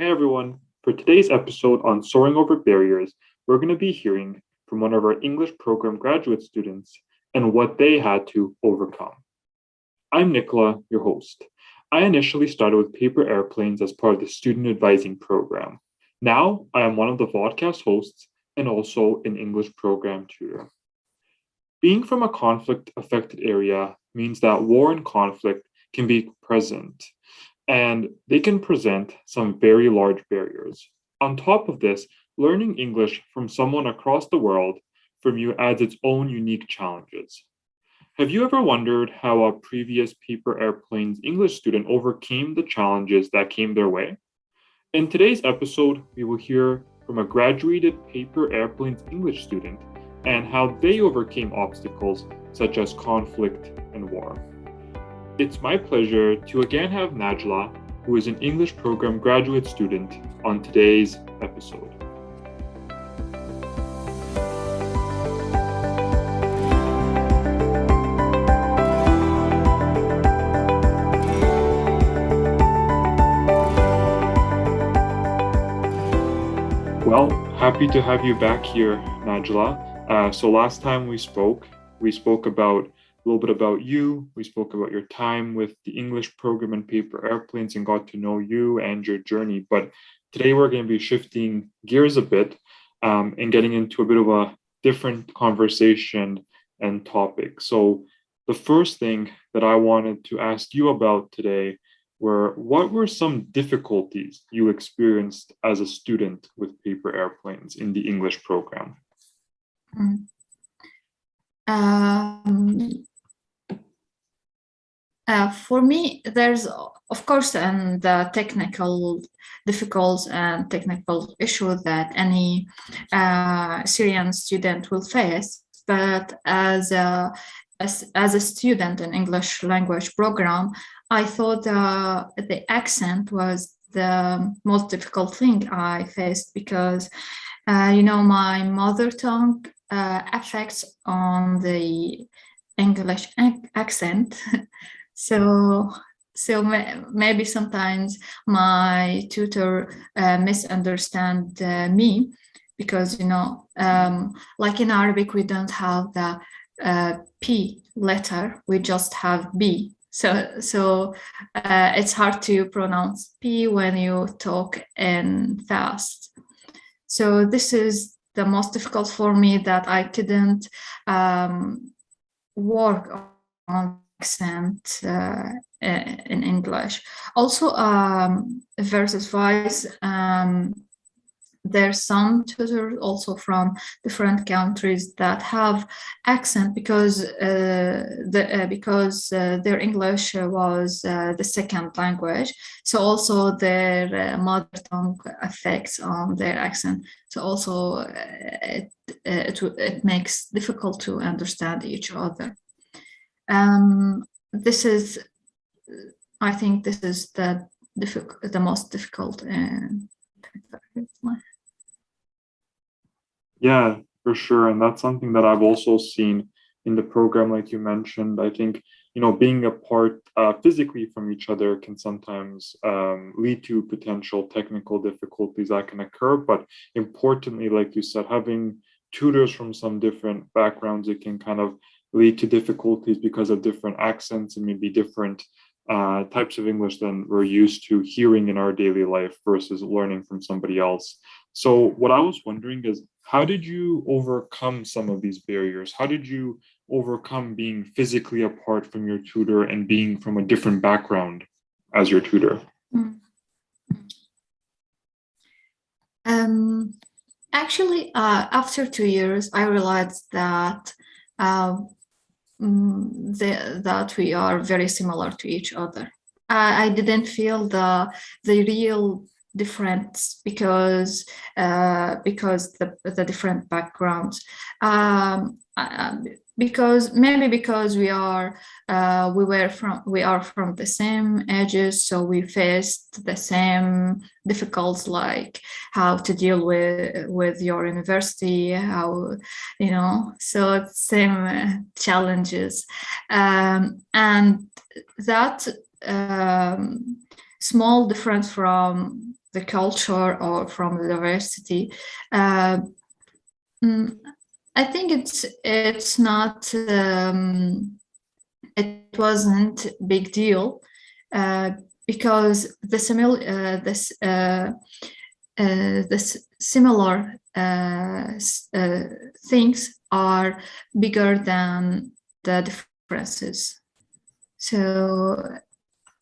Hey everyone, for today's episode on Soaring Over Barriers, we're going to be hearing from one of our English program graduate students and what they had to overcome. I'm Nicola, your host. I initially started with paper airplanes as part of the student advising program. Now I am one of the podcast hosts and also an English program tutor. Being from a conflict affected area means that war and conflict can be present and they can present some very large barriers. On top of this, learning English from someone across the world from you adds its own unique challenges. Have you ever wondered how a previous paper airplanes English student overcame the challenges that came their way? In today's episode, we will hear from a graduated paper airplanes English student and how they overcame obstacles such as conflict and war. It's my pleasure to again have Najla, who is an English program graduate student, on today's episode. Well, happy to have you back here, Najla. So last time we spoke about a little bit about you. We spoke about your time with the English program and paper airplanes and got to know you and your journey. But today we're going to be shifting gears a bit and getting into a bit of a different conversation and topic. So the first thing that I wanted to ask you about today were what were some difficulties you experienced as a student with paper airplanes in the English program? Mm. Um, for me, there's of course the technical difficult and technical issue that any Syrian student will face. But as a student in English language program, I thought the accent was the most difficult thing I faced because my mother tongue affects on the English accent. So maybe sometimes my tutor misunderstand me because like in Arabic we don't have the P letter, we just have B. So it's hard to pronounce P when you talk in fast. So this is the most difficult for me, that I couldn't work on accent in English. Also, versus wise, there's some tutors also from different countries that have accent because their English was the second language. So also their mother tongue affects on their accent. So also it makes difficult to understand each other. This is, I think, this is the most difficult. Yeah, for sure. And that's something that I've also seen in the program, like you mentioned. I think, being apart physically from each other can sometimes lead to potential technical difficulties that can occur. But importantly, like you said, having tutors from some different backgrounds, it can kind of lead to difficulties because of different accents and maybe different types of English than we're used to hearing in our daily life versus learning from somebody else. So what I was wondering is, how did you overcome some of these barriers? How did you overcome being physically apart from your tutor and being from a different background as your tutor? Actually, after 2 years, I realized that that we are very similar to each other. I didn't feel the real difference because the different backgrounds. Because we are from the same ages, so we faced the same difficulties, like how to deal with your university, how so it's same challenges, and that small difference from the culture or from the diversity. Uh, I think it's not it wasn't big deal because the similar things are bigger than the differences. So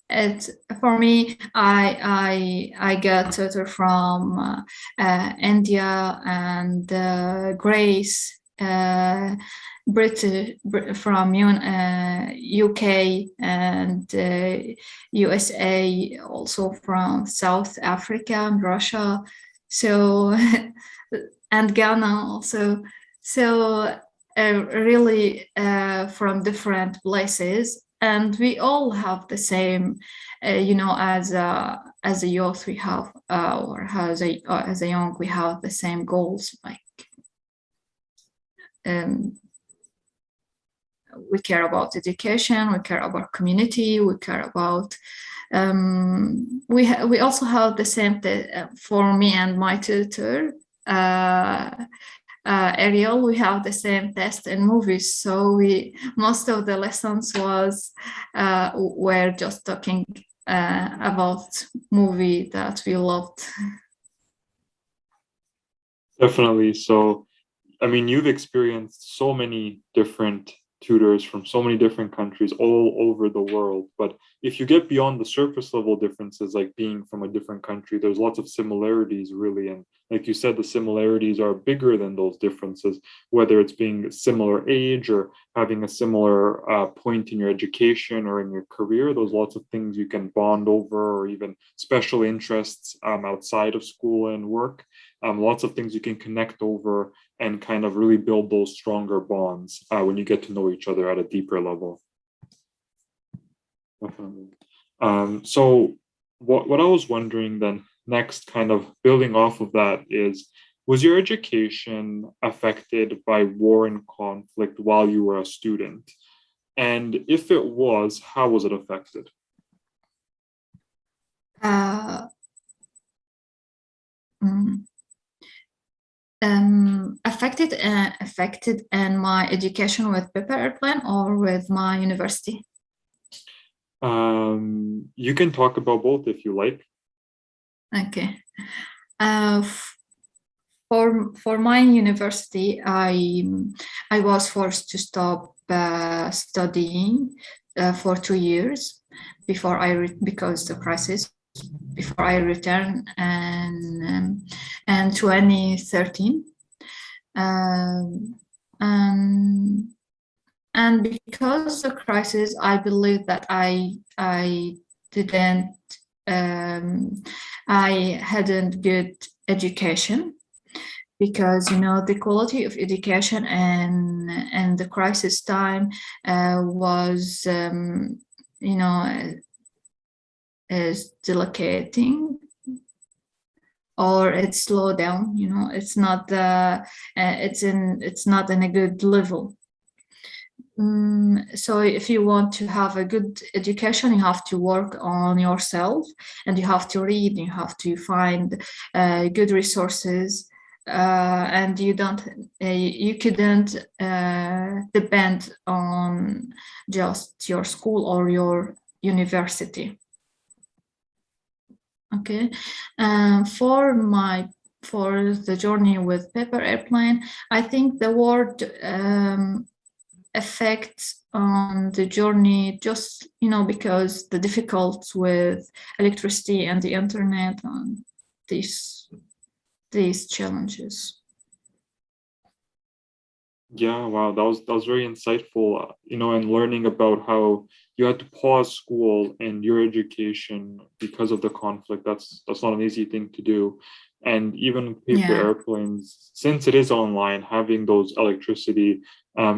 it's for me. I got tutor from India and Grace. From UK and USA, also from South Africa and Russia, so and Ghana also. So really from different places, and we all have the same, as a youth we have, or as a young we have the same goals, like we care about education, we care about community, we care about we also have the same for me and my tutor Ariel, we have the same taste in movies, so most of the lessons were just talking about movie that we loved. Definitely. So, I mean, you've experienced so many different tutors from so many different countries all over the world. But if you get beyond the surface level differences, like being from a different country, there's lots of similarities, really. And like you said, the similarities are bigger than those differences, whether it's being similar age or having a similar point in your education or in your career. There's lots of things you can bond over, or even special interests outside of school and work. Lots of things you can connect over and kind of really build those stronger bonds when you get to know each other at a deeper level. Definitely. So what I was wondering then next, kind of building off of that, is, was your education affected by war and conflict while you were a student? And if it was, how was it affected? Uh, mm, affected in my education with paper airplane or with my university? You can talk about both if you like. Okay. For my university, I was forced to stop studying for 2 years because the crisis, before I returned and 2013. And because the crisis, I believe that I didn't I hadn't good education, because the quality of education and the crisis time was is delicate, or it's slowed down. It's not it's not in a good level. So if you want to have a good education, you have to work on yourself, and you have to read, you have to find good resources, and you couldn't depend on just your school or your university. Okay. For the journey with paper airplane, I think the word effects on the journey, just because the difficulties with electricity and the internet and these challenges. Yeah, wow, that was very insightful. And learning about how you had to pause school and your education because of the conflict. That's not an easy thing to do. And even paper airplanes, since it is online, having those electricity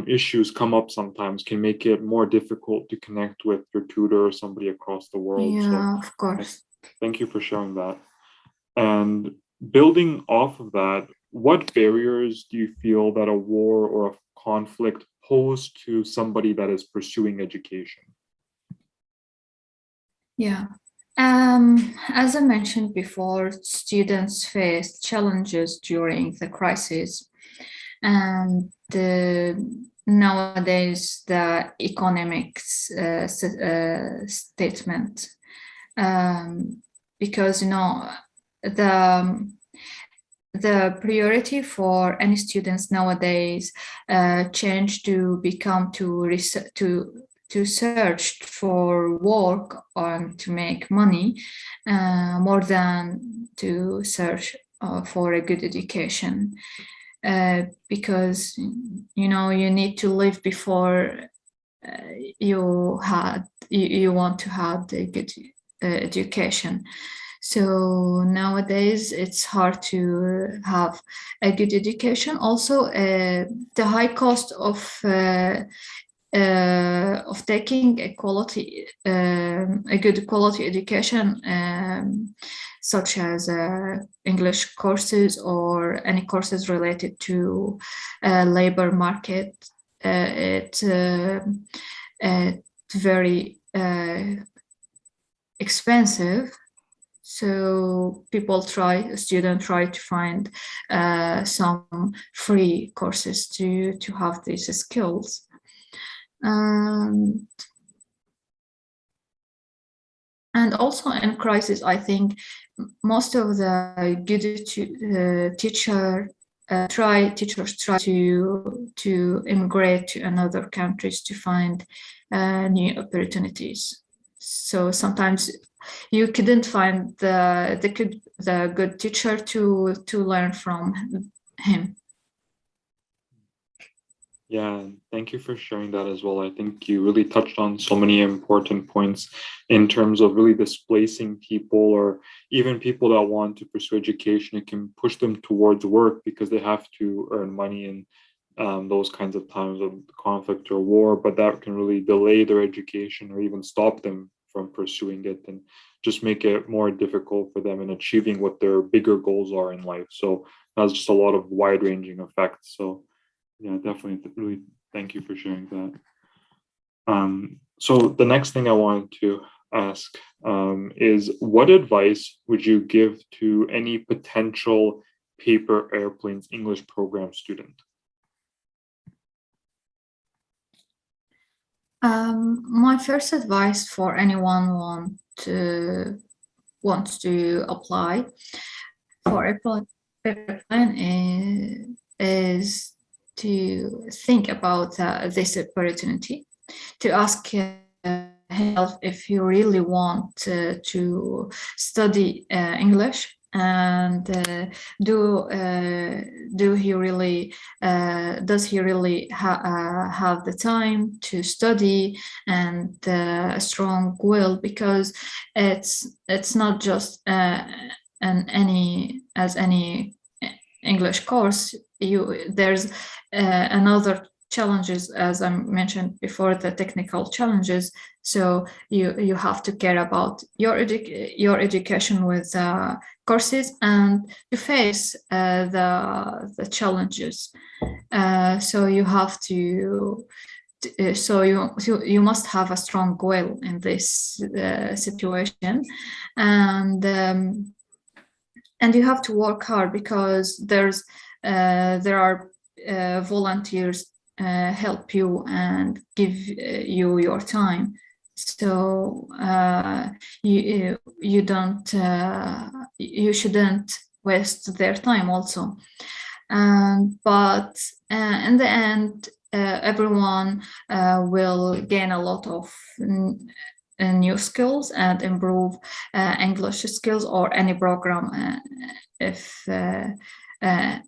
issues come up sometimes can make it more difficult to connect with your tutor or somebody across the world. Yeah, of course. Thank you for sharing that. And building off of that, what barriers do you feel that a war or a conflict pose to somebody that is pursuing education? Yeah. As I mentioned before, students face challenges during the crisis, and nowadays the economics statement, because the the priority for any students nowadays change to become to search for work and to make money more than to search for a good education, because you need to live before you want to have the good education. So nowadays it's hard to have a good education. Also, the high cost of taking a good quality education, such as English courses or any courses related to labor market, it's very expensive. So students try to find some free courses to have these skills. And also in crisis, I think most of the good teachers try to immigrate to another countries to find new opportunities. So sometimes you couldn't find the good teacher to learn from him. Yeah, thank you for sharing that as well. I think you really touched on so many important points in terms of really displacing people, or even people that want to pursue education. It can push them towards work because they have to earn money in those kinds of times of conflict or war, but that can really delay their education or even stop them from pursuing it and just make it more difficult for them in achieving what their bigger goals are in life. So that's just a lot of wide-ranging effects. So yeah, definitely. Really, thank you for sharing that. So the next thing I wanted to ask is, what advice would you give to any potential paper airplanes English program student? My first advice for anyone wants to apply for a paper plan is to think about this opportunity, to ask himself if you really want to study English, and do he really does he really have the time to study and a strong will, because it's not just any English course. There's another challenges, as I mentioned before, the technical challenges. So you have to care about your education with courses, and to face the challenges. So you have to. So you must have a strong will in this situation, and you have to work hard, because there are volunteers help you and give you your time. So you don't you shouldn't waste their time also. But in the end, everyone will gain a lot of new skills and improve English skills, or any program. If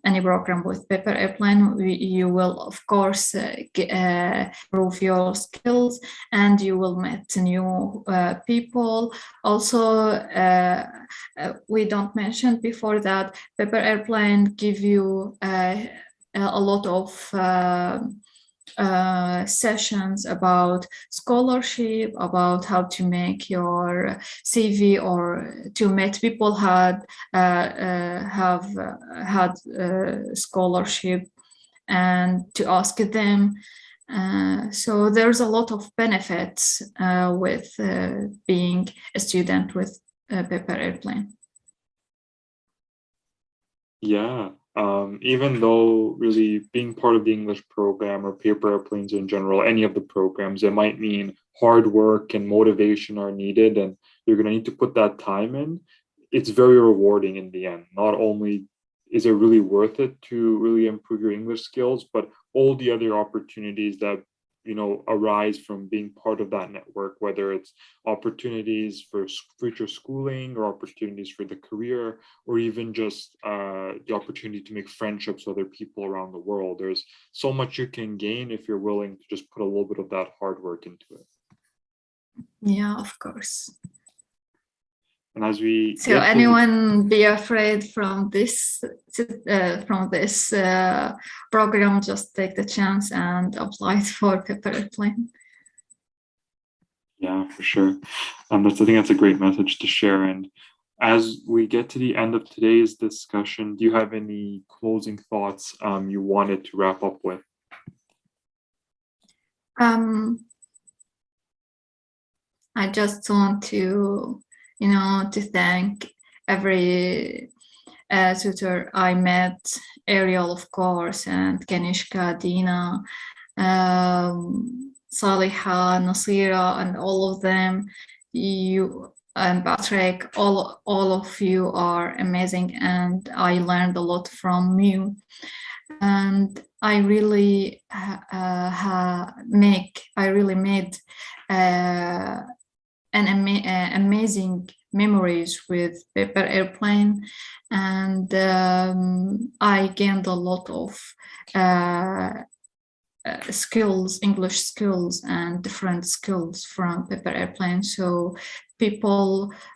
any program with paper airplane, you will of course improve your skills, and you will meet new people. Also, we don't mention before that paper airplane give you a lot of sessions about scholarship, about how to make your CV, or to meet people have had scholarship, and to ask them So there's a lot of benefits with being a student with a paper airplane. Yeah, even though really being part of the English program or paper airplanes in general, any of the programs, it might mean hard work and motivation are needed, and you're going to need to put that time in. It's very rewarding in the end. Not only is it really worth it to really improve your English skills, but all the other opportunities that arise from being part of that network, whether it's opportunities for future schooling or opportunities for the career, or even just the opportunity to make friendships with other people around the world. There's so much you can gain if you're willing to just put a little bit of that hard work into it. Yeah, of course. And as we so anyone be afraid from this program, just take the chance and apply for paper airplane. Yeah, for sure. I think that's a great message to share. And as we get to the end of today's discussion, do you have any closing thoughts you wanted to wrap up with? I just want to thank every tutor I met, Ariel, of course, and Kanishka, Dina, Saliha, Nasira, and all of them. You and Patrick, all of you are amazing, and I learned a lot from you. And I really made amazing memories with paper airplane, and I gained a lot of skills, English skills and different skills from paper airplane. So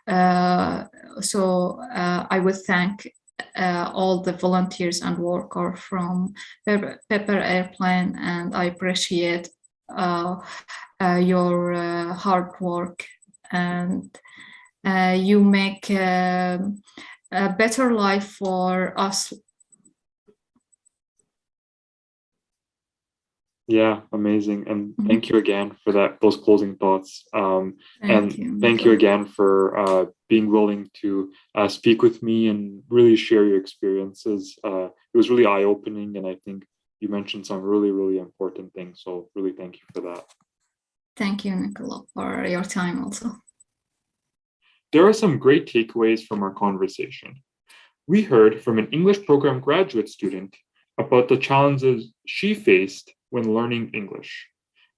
I would thank all the volunteers and workers from paper airplane, and I appreciate your hard work, and you make a better life for us. Yeah, amazing. And thank you again for those closing thoughts. Thank you again for being willing to speak with me and really share your experiences. It was really eye-opening, and I think you mentioned some really, really important things. So really thank you for that. Thank you, Nicola, for your time also. There are some great takeaways from our conversation. We heard from an English program graduate student about the challenges she faced when learning English.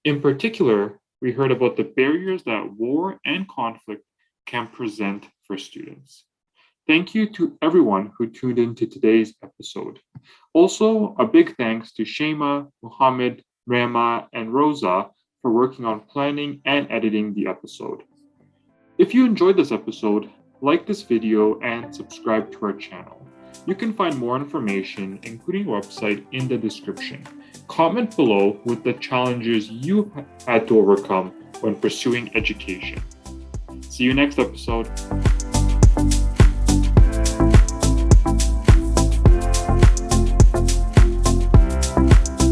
In particular, we heard about the barriers that war and conflict can present for students. Thank you to everyone who tuned into today's episode. Also, a big thanks to Shema, Muhammad, Rama, and Rosa for working on planning and editing the episode. If you enjoyed this episode, like this video and subscribe to our channel. You can find more information, including our website, in the description. Comment below with the challenges you had to overcome when pursuing education. See you next episode.